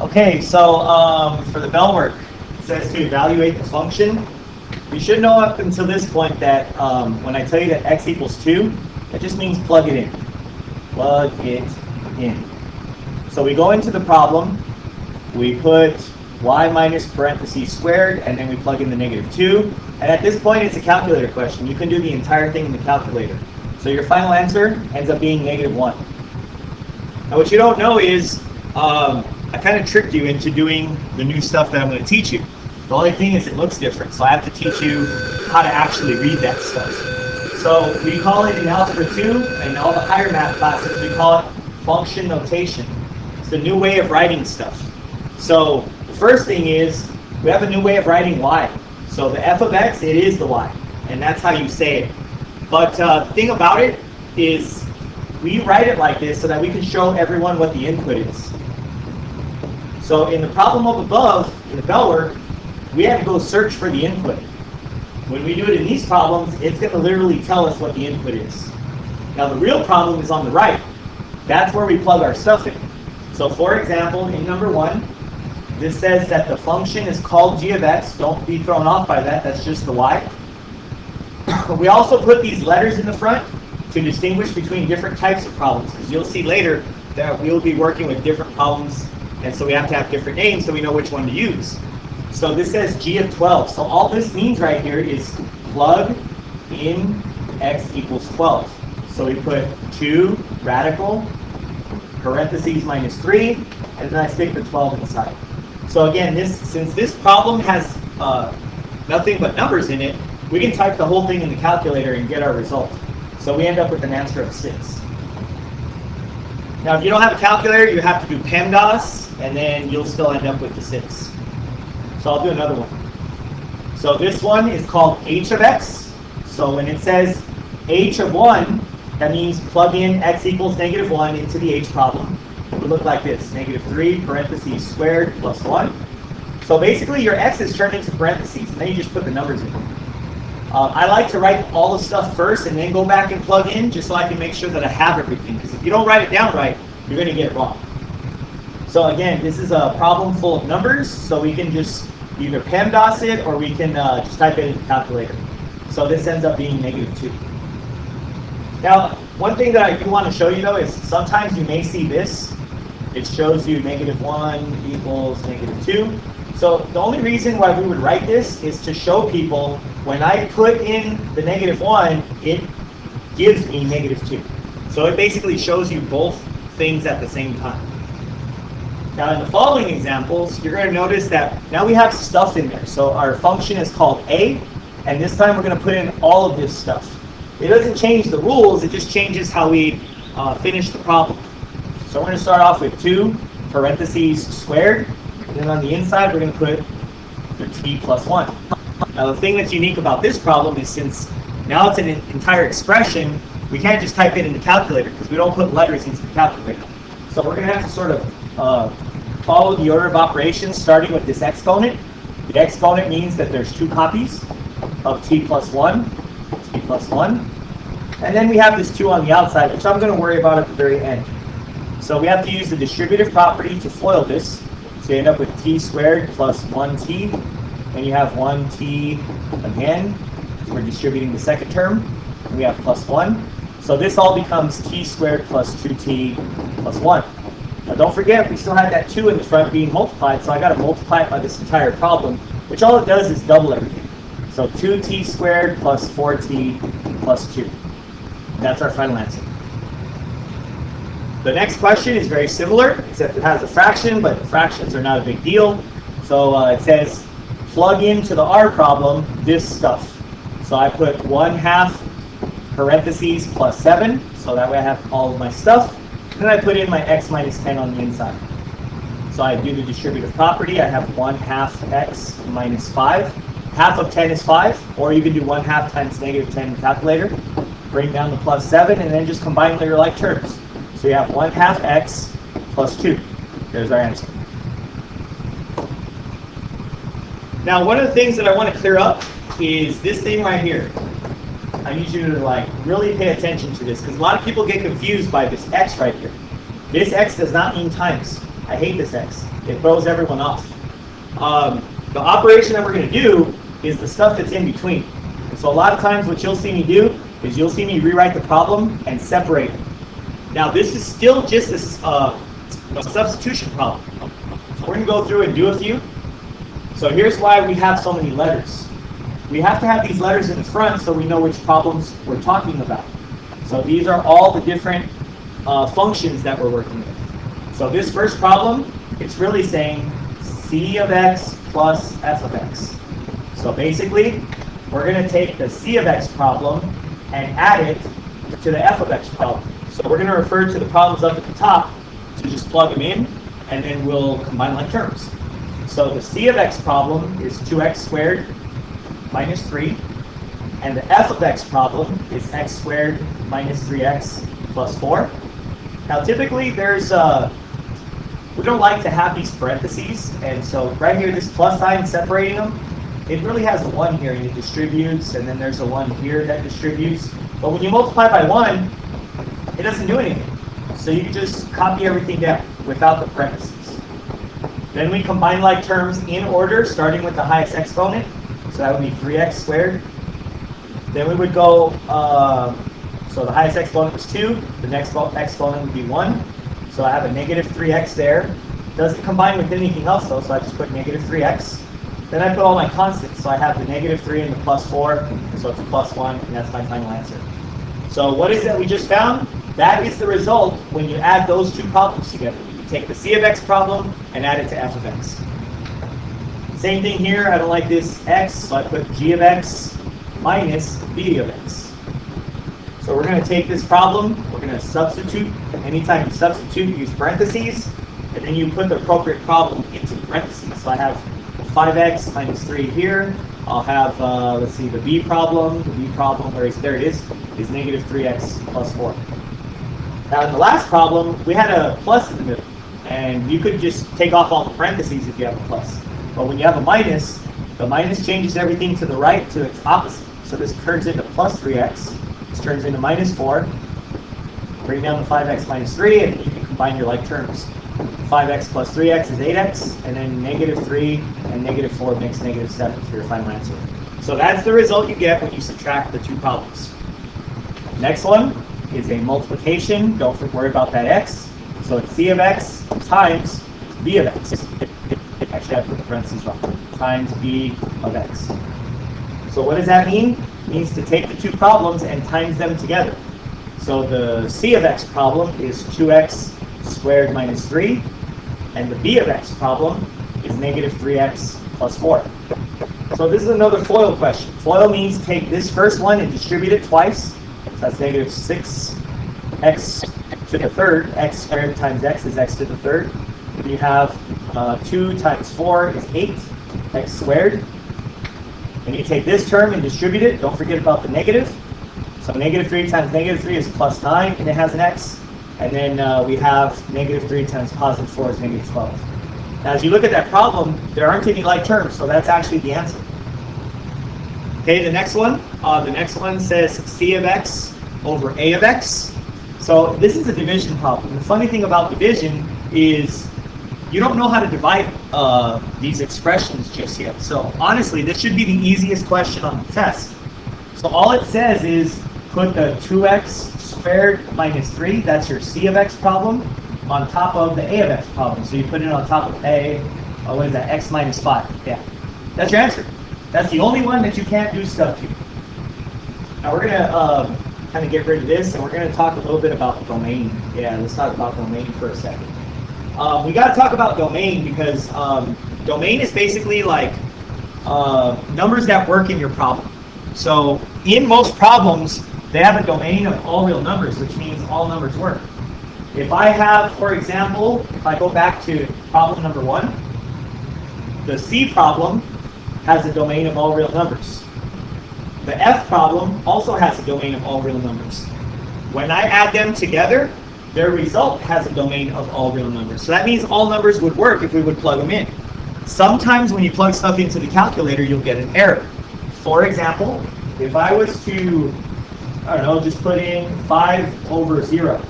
Okay, so for the bell work, it says to evaluate the function. You should know up until this point that when I tell you that x equals 2, that just means plug it in. Plug it in. So we go into the problem, we put y minus parentheses squared, and then we plug in the -2. And at this point, it's a calculator question. You can do the entire thing in the calculator. So your final answer ends up being -1. Now what you don't know is, I kind of tricked you into doing the new stuff that I'm going to teach you. The only thing is it looks different, so I have to teach you how to actually read that stuff. So we call it in Algebra 2, and all the higher math classes, we call it function notation. It's the new way of writing stuff. So the first thing is, we have a new way of writing y. So the f of x, it is the y, and that's how you say it. But the thing about it is, we write it like this so that we can show everyone what the input is. So in the problem up above, in the bell work, we have to go search for the input. When we do it in these problems, it's going to literally tell us what the input is. Now the real problem is on the right. That's where we plug our stuff in. So for example, in number 1, this says that the function is called g of x. Don't be thrown off by that, that's just the y. We also put these letters in the front to distinguish between different types of problems, because you'll see later that we'll be working with different problems, and so we have to have different names so we know which one to use. So this says g of 12. So all this means right here is plug in x equals 12. So we put 2 radical, parentheses -3, and then I stick the 12 inside. So again, since this problem has nothing but numbers in it, we can type the whole thing in the calculator and get our result. So we end up with an answer of 6. Now if you don't have a calculator, you have to do PEMDAS, and then you'll still end up with the 6. So I'll do another one. So this one is called h of x. So when it says h of 1, that means plug in x equals -1 into the h problem. It would look like this, -3 parentheses squared plus 1. So basically your x is turned into parentheses, and then you just put the numbers in. I like to write all the stuff first and then go back and plug in, just so I can make sure that I have everything. Because if you don't write it down right, you're going to get it wrong. So again, this is a problem full of numbers, so we can just either PEMDAS it, or we can just type it in the calculator. So this ends up being -2. Now, one thing that I do want to show you though is sometimes you may see this. It shows you -1 equals -2. So the only reason why we would write this is to show people when I put in the -1, it gives me -2. So it basically shows you both things at the same time. Now in the following examples, you're going to notice that now we have stuff in there. So our function is called a, and this time we're going to put in all of this stuff. It doesn't change the rules, it just changes how we finish the problem. So we're going to start off with 2 parentheses squared, and then on the inside we're going to put the t plus 1. Now the thing that's unique about this problem is since now it's an entire expression, we can't just type it in the calculator because we don't put letters into the calculator. So we're going to have to sort of follow the order of operations, starting with this exponent. The exponent means that there's 2 copies of t plus 1, t plus 1. And then we have this 2 on the outside, which I'm going to worry about at the very end. So we have to use the distributive property to FOIL this. So you end up with t squared plus 1t, and you have 1t again. We're distributing the second term, and we have plus 1. So this all becomes t squared plus 2t plus 1. Now don't forget, we still had that 2 in the front being multiplied, so I got to multiply it by this entire problem, which all it does is double everything. So 2t squared plus 4t plus 2. That's our final answer. The next question is very similar, except it has a fraction, but the fractions are not a big deal. So it says, plug into the r problem this stuff. So I put 1/2 parentheses plus 7, so that way I have all of my stuff. Then I put in my x minus 10 on the inside. So I do the distributive property. I have 1/2 x minus 5. Half of 10 is 5, or you can do 1/2 times -10 in the calculator. Bring down the plus 7, and then just combine your like terms. So you have 1/2 x plus 2. There's our answer. Now, one of the things that I want to clear up is this thing right here. I need you to like really pay attention to this, because a lot of people get confused by this x right here. This x does not mean times. I hate this x. It throws everyone off. The operation that we're going to do is the stuff that's in between. And so a lot of times what you'll see me do is you'll see me rewrite the problem and separate it. Now this is still just a substitution problem. So we're going to go through and do a few. So here's why we have so many letters. We have to have these letters in the front so we know which problems we're talking about. So these are all the different functions that we're working with. So this first problem, it's really saying c of x plus f of x. So basically, we're going to take the c of x problem and add it to the f of x problem. So we're going to refer to the problems up at the top to just plug them in, and then we'll combine like terms. So the c of x problem is 2x squared minus 3, and the f of x problem is x squared minus 3x plus 4. Now typically we don't like to have these parentheses, and so right here, this plus sign separating them, it really has a 1 here and it distributes, and then there's a 1 here that distributes. But when you multiply by 1, it doesn't do anything. So you can just copy everything down without the parentheses. Then we combine like terms in order, starting with the highest exponent. So that would be 3x squared. Then we would go, so the highest exponent was 2, the next exponent would be 1. So I have a negative 3x there. Doesn't combine with anything else though, so I just put negative 3x. Then I put all my constants, so I have the negative 3 and the plus 4, so it's a plus 1, and that's my final answer. So what is that we just found? That is the result when you add those two problems together. You take the c of x problem and add it to f of x. Same thing here, I don't like this x, so I put g of x minus b of x. So we're going to take this problem, we're going to substitute. Anytime you substitute, use parentheses, and then you put the appropriate problem into the parentheses. So I have 5x minus 3 here. I'll have, let's see, the b problem. The b problem, there it is negative 3x plus 4. Now in the last problem, we had a plus in the middle. And you could just take off all the parentheses if you have a plus. But when you have a minus, the minus changes everything to the right to its opposite. So this turns into plus 3x. This turns into minus 4. Bring down the 5x minus 3, and you can combine your like terms. 5x plus 3x is 8x, and then negative 3 and negative 4 makes negative 7 for your final answer. So that's the result you get when you subtract the two problems. Next one is a multiplication. Don't worry about that x. So it's c of x times b of x. Actually, I put the parentheses wrong. Times b of x. So what does that mean? It means to take the two problems and times them together. So the c of x problem is 2x squared minus 3, and the b of x problem is negative 3x plus 4. So this is another FOIL question. FOIL means take this first one and distribute it twice. So that's negative 6x to the third. X squared times x is x to the third. You have 2 times 4 is 8, x squared. And you take this term and distribute it. Don't forget about the negative. So negative 3 times negative 3 is plus 9, and it has an x. And then we have negative 3 times positive 4 is negative 12. Now, as you look at that problem, there aren't any like terms, so that's actually the answer. Okay, the next one. The next one says c of x over a of x. So this is a division problem. The funny thing about division is you don't know how to divide these expressions just yet. So honestly, this should be the easiest question on the test. So all it says is put the 2x squared minus 3, that's your c of x problem, on top of the a of x problem. So you put it on top of a, what is that, x minus 5. Yeah, that's your answer. That's the only one that you can't do stuff to. Now we're going to kind of get rid of this, and we're going to talk a little bit about domain. Yeah, let's talk about domain for a second. We got to talk about domain because domain is basically like numbers that work in your problem. So in most problems, they have a domain of all real numbers, which means all numbers work. If I have, for example, if I go back to problem number 1, the C problem has a domain of all real numbers. The F problem also has a domain of all real numbers. When I add them together, their result has a domain of all real numbers. So that means all numbers would work if we would plug them in. Sometimes when you plug stuff into the calculator, you'll get an error. For example, if I was to, I don't know, just put in 5 over 0.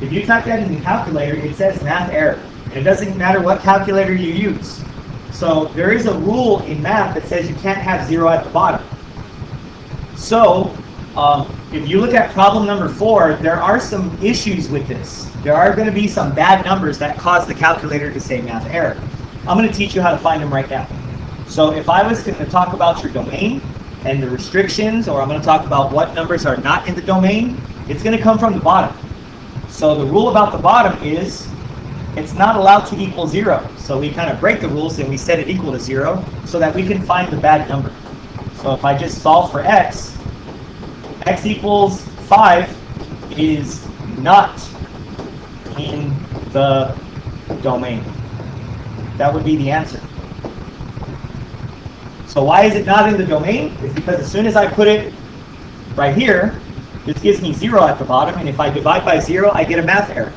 If you type that in the calculator, it says math error. And it doesn't matter what calculator you use. So there is a rule in math that says you can't have 0 at the bottom. So if you look at problem number 4, there are some issues with this. There are going to be some bad numbers that cause the calculator to say math error. I'm going to teach you how to find them right now. So if I was going to talk about your domain and the restrictions, or I'm going to talk about what numbers are not in the domain, it's going to come from the bottom. So the rule about the bottom is it's not allowed to equal 0. So we kind of break the rules and we set it equal to 0 so that we can find the bad number. So if I just solve for x equals 5 is not in the domain. That would be the answer. So why is it not in the domain? It's because as soon as I put it right here, this gives me 0 at the bottom, and if I divide by 0, I get a math error.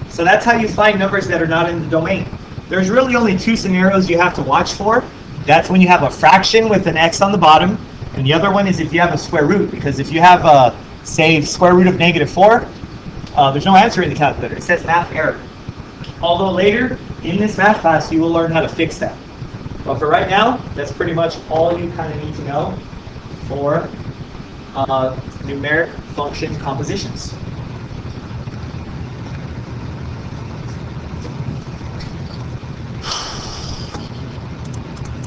So that's how you find numbers that are not in the domain. There's really only 2 scenarios you have to watch for. That's when you have a fraction with an x on the bottom, and the other one is if you have a square root, because if you have, say, square root of -4, there's no answer in the calculator. It says math error. Although later, in this math class, you will learn how to fix that. But for right now, that's pretty much all you kind of need to know for numeric function compositions.